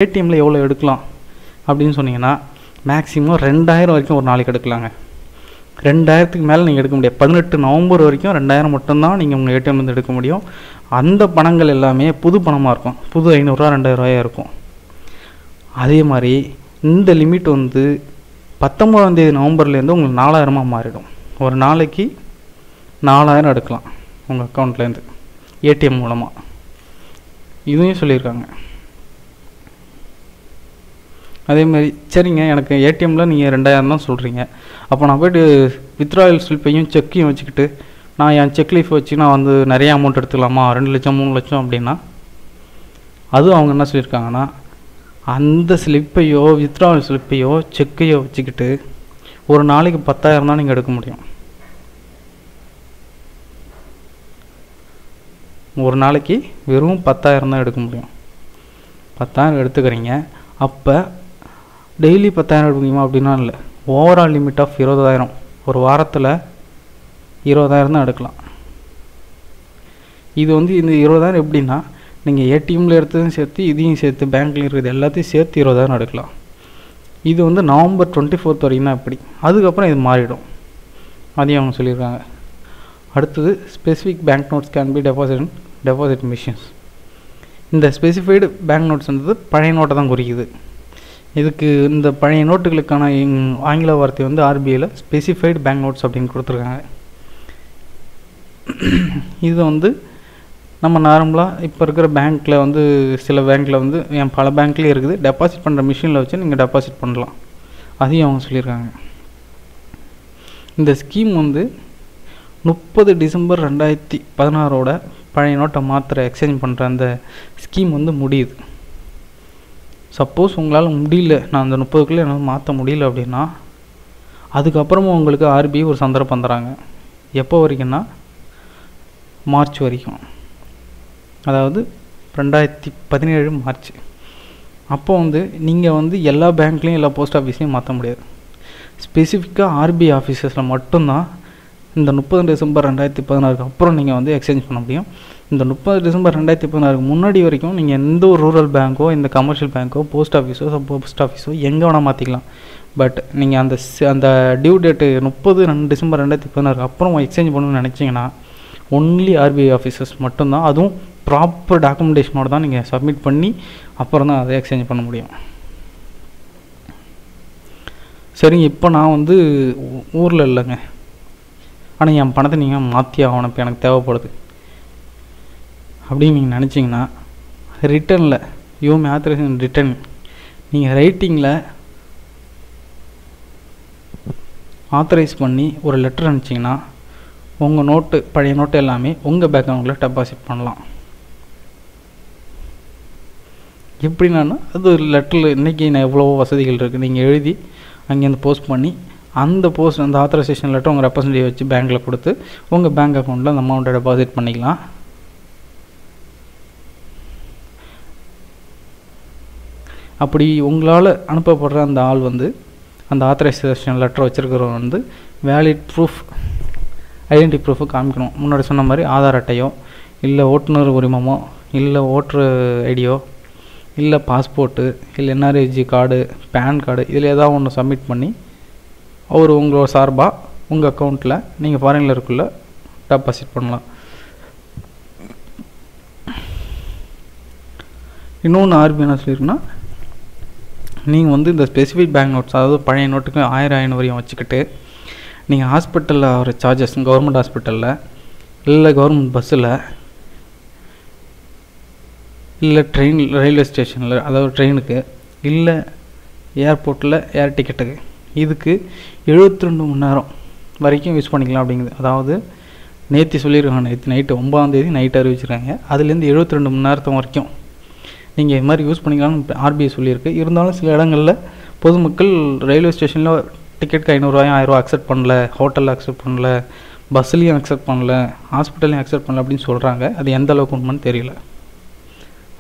ஏடிஎம்மில் எவ்வளோ எடுக்கலாம் அப்படின்னு சொன்னீங்கன்னா மேக்ஸிமம் 2000 வரைக்கும் ஒரு நாளைக்கு எடுக்கலாங்க. 2000க்கு மேலே நீங்கள் எடுக்க முடியாது. 18 நவம்பர் வரைக்கும் 2000 மட்டும்தான் நீங்கள் உங்கள் ஏடிஎம்லேருந்து எடுக்க முடியும். அந்த பணங்கள் எல்லாமே புது பணமாக இருக்கும். புது 500 2000 இருக்கும். அதே மாதிரி இந்த லிமிட் வந்து 19ஆம் தேதி நவம்பர்லேருந்து உங்களுக்கு 4000 மாறிடும். ஒரு நாளைக்கு 4000 எடுக்கலாம் உங்கள் அக்கௌண்ட்லேருந்து ஏடிஎம் மூலமாக. இதையும் சொல்லியிருக்காங்க. அதேமாதிரி சரிங்க, எனக்கு ஏடிஎம்மில் நீங்கள் 2000 தான் சொல்கிறீங்க, அப்போ நான் போய்ட்டு வித்ட்ராயல் ஸ்லிப்பையும் செக்கையும் வச்சுக்கிட்டு நான் என் செக் லீஃப் வச்சு நான் வந்து நிறைய அமௌண்ட் எடுத்துக்கலாமா, 2 லட்சம் 3 லட்சம் அப்படின்னா, அதுவும் அவங்க என்ன சொல்லியிருக்காங்கன்னா அந்த ஸ்லிப்பையோ வித்ட்ராயல் ஸ்லிப்பையோ செக்கையோ வச்சுக்கிட்டு ஒரு நாளைக்கு 10,000 தான் நீங்கள் எடுக்க முடியும். ஒரு நாளைக்கு வெறும் 10,000 தான் எடுக்க முடியும். 10,000 எடுத்துக்கிறீங்க. அப்போ டெய்லி 10,000 எடுப்பீங்களா அப்படின்னா இல்லை, ஓவரால் லிமிட் ஆஃப் 20,000. ஒரு வாரத்தில் 20,000 தான் எடுக்கலாம். இது வந்து இந்த 20,000 எப்படின்னா நீங்கள் ஏடிஎம்மில் எடுத்ததும் சேர்த்து இதையும் சேர்த்து பேங்க்கில் இருக்கிறது எல்லாத்தையும் சேர்த்து 20,000 எடுக்கலாம். இது வந்து நவம்பர் 24 வரைக்கும் தான் இப்படி. அதுக்கப்புறம் இது மாறிடும். அதையும் அவங்க சொல்லியிருக்காங்க. அடுத்தது specific bank notes can be deposit machines. இந்த ஸ்பெசிஃபைடு பேங்க் நோட்ஸ்ன்றது பழைய நோட்டை தான் குறிக்குது. இதுக்கு இந்த பழைய நோட்டுகளுக்கான ஆங்கில வார்த்தை வந்து ஆர்பிஐயில் ஸ்பெசிஃபைடு பேங்க் நோட்ஸ் அப்படின்னு கொடுத்துருக்காங்க. இது வந்து நம்ம நார்மலாக இப்போ இருக்கிற பேங்க்கில் வந்து சில பேங்க்கில் வந்து பல பேங்க்லேயே இருக்குது, டெபாசிட் பண்ணுற மிஷினில் வச்சு நீங்கள் டெபாசிட் பண்ணலாம். அதையும் அவங்க சொல்லியிருக்காங்க. இந்த ஸ்கீம் வந்து 30 டிசம்பர் 2016 பழைய நோட்டை மாத்திர எக்ஸ்சேஞ்ச் பண்ணுற அந்த ஸ்கீம் வந்து முடியுது. சப்போஸ் உங்களால் முடியல, நான் அந்த 30க்குள்ளே என்னால் மாற்ற முடியல அப்படின்னா அதுக்கப்புறமும் உங்களுக்கு ஆர்பிஐ ஒரு சந்தர்ப்பம் தராங்க. எப்போ வரைக்கும்னா மார்ச் வரைக்கும், அதாவது 2017 மார்ச். அப்போ வந்து நீங்கள் வந்து எல்லா பேங்க்லேயும் எல்லா போஸ்ட் ஆஃபீஸ்லையும் மாற்ற முடியாது. ஸ்பெசிஃபிக்காக ஆர்பிஐ ஆஃபீஸஸில் மட்டும்தான் இந்த 30 டிசம்பர் 2016 அப்புறம் நீங்கள் வந்து எக்ஸ்சேஞ்ச் பண்ண முடியும். இந்த 30 டிசம்பர் 2016 முன்னாடி வரைக்கும் நீங்கள் எந்த ஒரு ரூரல் பேங்க்கோ இந்த கமர்ஷியல் பேங்க்கோ போஸ்ட் ஆஃபீஸோ எங்கே வேணால் மாற்றிக்கலாம். பட் நீங்கள் அந்த டியூ டேட்டு 30 டிசம்பர் 2016 அப்புறம் எக்ஸ்சேஞ்ச் பண்ணணும்னு நினச்சிங்கன்னா ஒன்லி ஆர்பிஐ ஆஃபீஸர்ஸ் மட்டும்தான், அதுவும் ப்ராப்பர் டாக்குமெண்டேஷனோடு தான் நீங்கள் சப்மிட் பண்ணி அப்புறம் தான் அதை எக்ஸ்சேஞ்ச் பண்ண முடியும். சரிங்க, இப்போ நான் வந்து ஊரில் இல்லைங்க, ஆனால் என் பணத்தை நீங்கள் மாற்றி ஆகணும், இப்போ எனக்கு தேவைப்படுது அப்படின்னு நீங்கள் நினச்சிங்கன்னா ரிட்டனில் ஆத்தரைசேஷன் ரிட்டன் நீங்கள் ரைட்டிங்கில் ஆத்தரைஸ் பண்ணி ஒரு லெட்டர் அனுப்பிச்சிங்கன்னா உங்கள் நோட்டு பழைய நோட்டு எல்லாமே உங்கள் பேங்க் அக்கௌண்ட்டில் டெபாசிட் பண்ணலாம். எப்படின்னா அது ஒரு லெட்டரில் இன்றைக்கி நான் எவ்வளோ வசதிகள் இருக்குது, நீங்கள் எழுதி அங்கேருந்து போஸ்ட் பண்ணி அந்த ஆத்தரைசேஷன் லெட்டர் உங்கள் ரெப்ரசன்டேட்டிவ் வச்சு பேங்க்கில் கொடுத்து உங்கள் பேங்க் அக்கௌண்ட்டில் அந்த அமௌண்ட்டை டெபாசிட் பண்ணிக்கலாம். அப்படி உங்களால் அனுப்பப்படுற அந்த ஆள் வந்து அந்த ஆத்தரைசேஷன் லெட்டர் வச்சுருக்கிறவங்க வந்து வேலிட் ப்ரூஃப் ஐடென்டி ப்ரூஃபு காமிக்கணும். முன்னாடி சொன்ன மாதிரி ஆதார் அட்டையோ இல்லை ஓட்டுநர் உரிமமோ இல்லை ஓட்டர் ஐடியோ இல்லை பாஸ்போர்ட்டு இல்லை என்ஆர்ஐஜி கார்டு பேன் கார்டு இதில் ஏதாவது ஒன்று சப்மிட் பண்ணி அவர் உங்களோட சார்பாக உங்கள் அக்கௌண்ட்டில் நீங்கள் ஃபாரினில் இருக்குள்ள டெபாசிட் பண்ணலாம். இன்னொன்று ஆர்பிஐ என்ன சொல்லியிருக்குன்னா, நீங்கள் வந்து இந்த ஸ்பெசிஃபிக் பேங்க் நோட்ஸ், அதாவது பழைய நோட்டுக்கு 1000 வரையும் வச்சுக்கிட்டு நீங்கள் ஹாஸ்பிட்டலில் ஒரு சார்ஜஸ், கவர்மெண்ட் ஹாஸ்பிட்டலில் இல்லை கவர்மெண்ட் பஸ்ஸில் இல்லை ரயில்வே ஸ்டேஷனில், அதாவது ட்ரெயினுக்கு இல்லை ஏர்போர்ட்டில் ஏர் டிக்கெட்டுக்கு, இதுக்கு 72 மணி நேரம் வரைக்கும் யூஸ் பண்ணிக்கலாம் அப்படிங்குது. அதாவது நேற்று சொல்லியிருக்காங்க, நேற்று நைட்டு 9ஆம் தேதி நைட்டு அறிவிச்சிருக்காங்க. அதுலேருந்து 72 மணி நேரத்து வரைக்கும் நீங்கள் இது மாதிரி யூஸ் பண்ணிக்கலாம்னு ஆர்பிஐ சொல்லியிருக்கு. இருந்தாலும் சில இடங்களில் பொதுமக்கள் ரயில்வே ஸ்டேஷனில் டிக்கெட்டுக்கு 500 1000 அக்செப்ட் பண்ணல, ஹோட்டலில் அக்செப்ட் பண்ணல, பஸ்ஸுலேயும் அக்செப்ட் பண்ணல, ஹாஸ்பிட்டல்லையும் அக்செப்ட் பண்ணல அப்படின்னு சொல்கிறாங்க. அது எந்த அளவுக்கு உண்மைன்னு தெரியல.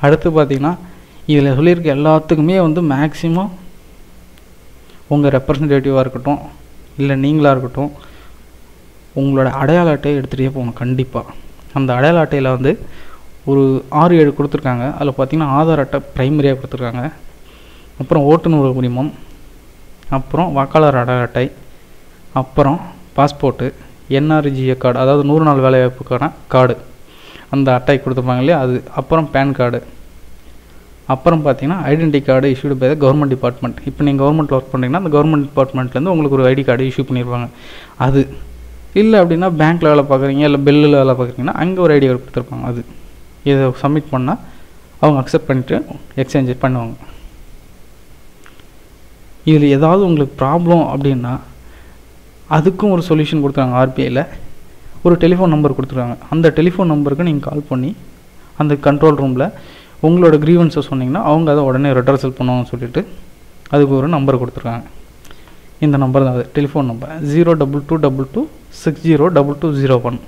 அடுத்து பார்த்திங்கன்னா இதில் சொல்லியிருக்க எல்லாத்துக்குமே வந்து மேக்ஸிமம் உங்கள் ரெப்ரசன்டேட்டிவாக இருக்கட்டும் இல்லை நீங்களாக இருக்கட்டும் உங்களோட அடையாள அட்டையை எடுத்துகிட்டே போகணும் கண்டிப்பாக. அந்த அடையாள அட்டையில் வந்து ஒரு 6-7 கொடுத்துருக்காங்க. அதில் பார்த்திங்கன்னா ஆதார் அட்டை ப்ரைமரியாக கொடுத்துருக்காங்க, அப்புறம் ஓட்டுநர் உரிமம், அப்புறம் வாக்காளர் அடையாள அட்டை, அப்புறம் பாஸ்போர்ட்டு, என்ஆர்ஜிஏ கார்டு, அதாவது 100 நாள் வேலைவாய்ப்புக்கான கார்டு, அந்த அட்டை கொடுத்துருப்பாங்க இல்லையா அது, அப்புறம் பேன் கார்டு, அப்புறம் பார்த்தீங்கன்னா identity card issued by the government department. இப்போ நீங்கள் கவர்மெண்ட்டில் ஒர்க் பண்ணுறீங்கன்னா அந்த கவர்மெண்ட் டிபார்ட்மெண்ட்லேருந்து உங்களுக்கு ஒரு ஐடி கார்டு இஷ்யூ பண்ணிடுவாங்க. அது இல்லை அப்படின்னா பேங்க்கில் வேலை பார்க்குறீங்க இல்லை பெல்லில் வேலை பார்க்குறீங்கன்னா அங்கே ஒரு ஐடி கார்டு கொடுத்துருப்பாங்க. அது இதை சப்மிட் பண்ணால் அவங்க அக்செப்ட் பண்ணிவிட்டு எக்ஸ்சேஞ்ச் பண்ணுவாங்க. இதில் ஏதாவது உங்களுக்கு ப்ராப்ளம் அப்படின்னா அதுக்கும் ஒரு சொல்யூஷன் கொடுத்துருக்காங்க. ஆர்பிஐயில் ஒரு டெலிஃபோன் நம்பர் கொடுத்துருக்காங்க. அந்த டெலிஃபோன் நம்பருக்கு நீங்கள் கால் பண்ணி அந்த கண்ட்ரோல் ரூமில் உங்களோட க்ரீவன்ஸை சொன்னீங்கன்னா அவங்க அதை உடனே ரெட்ரஸல் பண்ணுவாங்கன்னு சொல்லிட்டு அதுக்கு ஒரு நம்பர் கொடுத்துருக்காங்க. இந்த நம்பர் தான் அது டெலிஃபோன் நம்பர் 02222602201.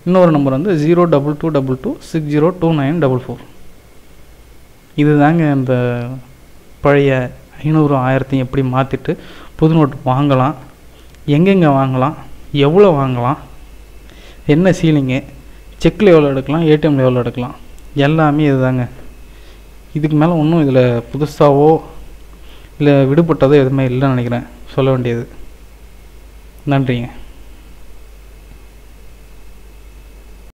இன்னொரு நம்பர் வந்து 02222602944. இது தாங்க இந்த பழைய 500 1000 எப்படி மாற்றிட்டு புது நோட்டு வாங்கலாம், எங்கெங்கே வாங்கலாம், எவ்வளோ வாங்கலாம், என்ன சீலிங்கு, செக்கில் எவ்வளோ எடுக்கலாம், ஏடிஎம்மில் எவ்வளோ எடுக்கலாம், எல்லாமே இது தாங்க. இதுக்கு மேலே ஒன்றும் இதில் புதுசாகவோ இல்லை விடுபட்டதோ எதுவுமே இல்லைன்னு நினைக்கிறேன் சொல்ல வேண்டியது. நன்றிங்க.